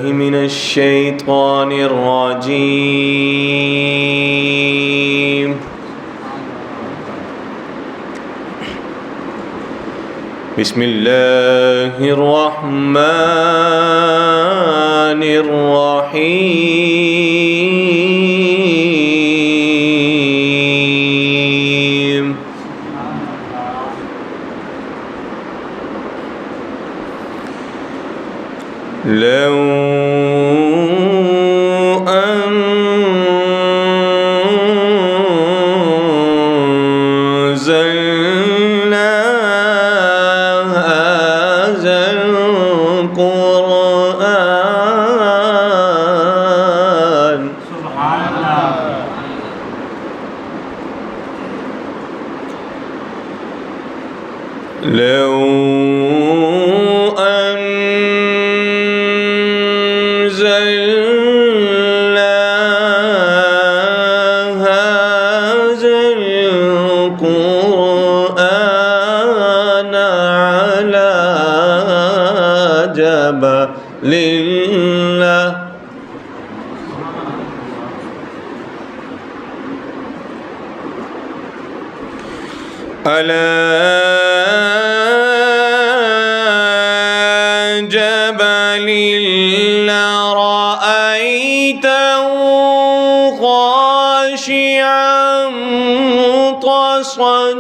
من الشيطان الرجيم. بسم الله الرحمن الرحيم. لو أنزلنا هذا القرآن سبحان الله لو أنزلنا هذا القرآن على جبل على جبل لرأيته خاشعا متصدعا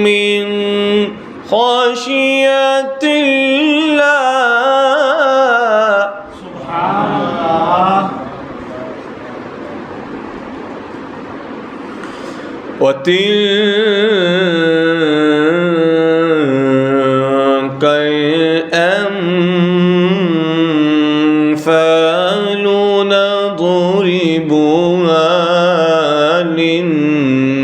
من خشية الله سبحان الله. وتلك الأمثال نضربها للناس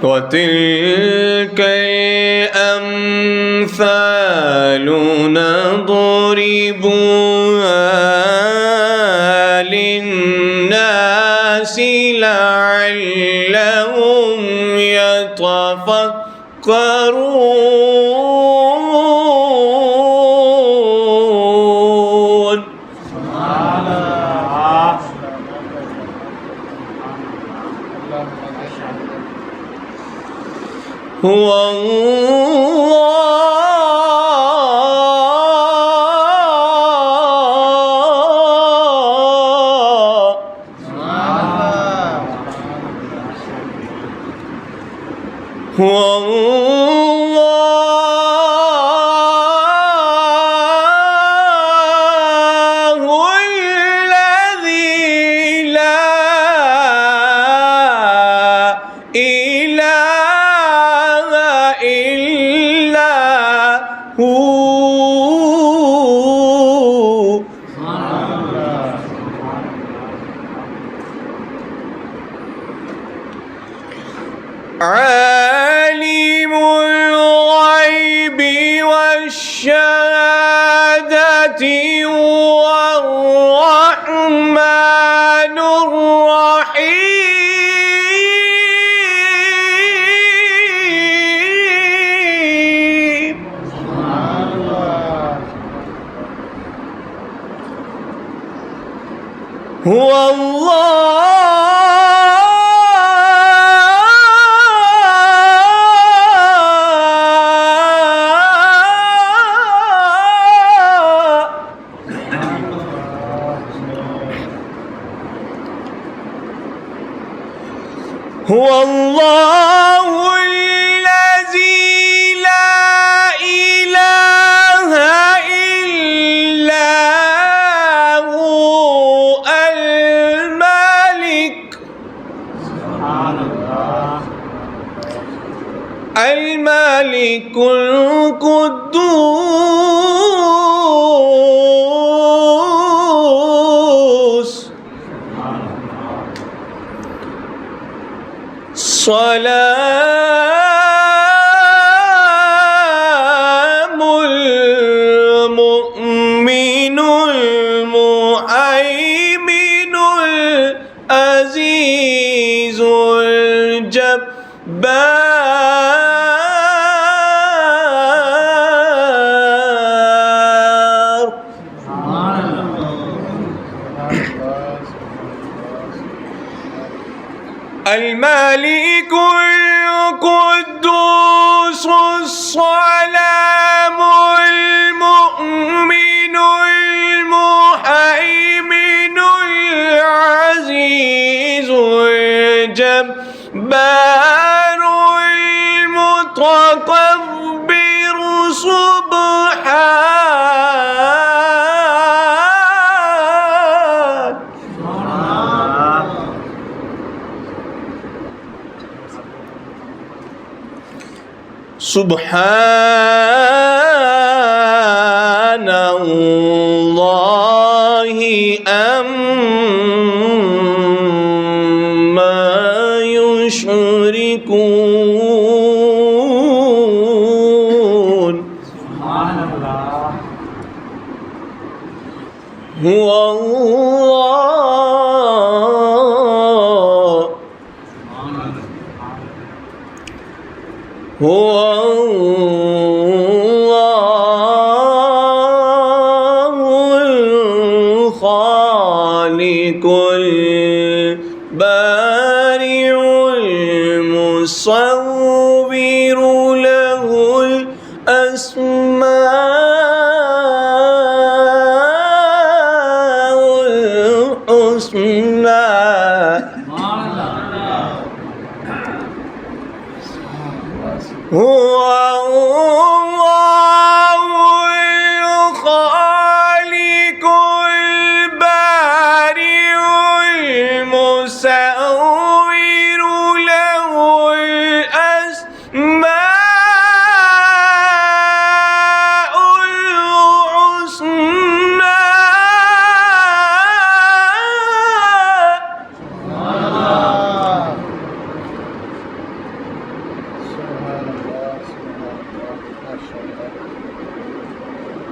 وتلك الأمثال نضربها للناس لعلهم يتفكرون. هو الله الذي لا إله إلا هو. عالم الغيب والشهادة هو الرحمن الرحيم. هو الله هو الله الذي لا إله إلا هو الملك الملك القدوس سلام المؤمن المهيمن العزيز العزيز الجبار. الملك القدوس السلام المؤمن المهيمن العزيز الجبار المتكبر سبحان الله عما يشركون. هو الله هو الله الخالق البارئ المصور له الأسماء الحسنى. هو الله الخالق البارئ المصور له الأسماء الحسنى.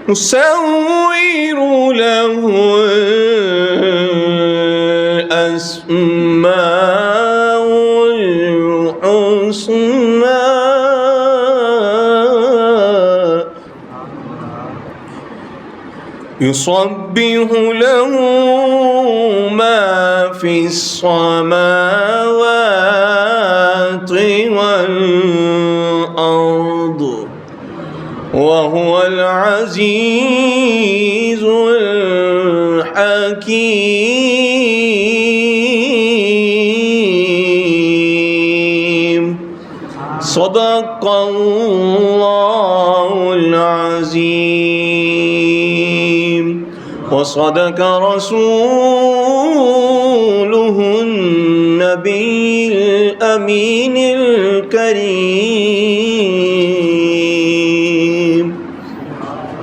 نسوّر له الأسماء الحسنى. يسبح له ما في السماوات والأرض وهو العزيز الحكيم. صدق الله العظيم وصدق رسوله النبي الأمين الكريم.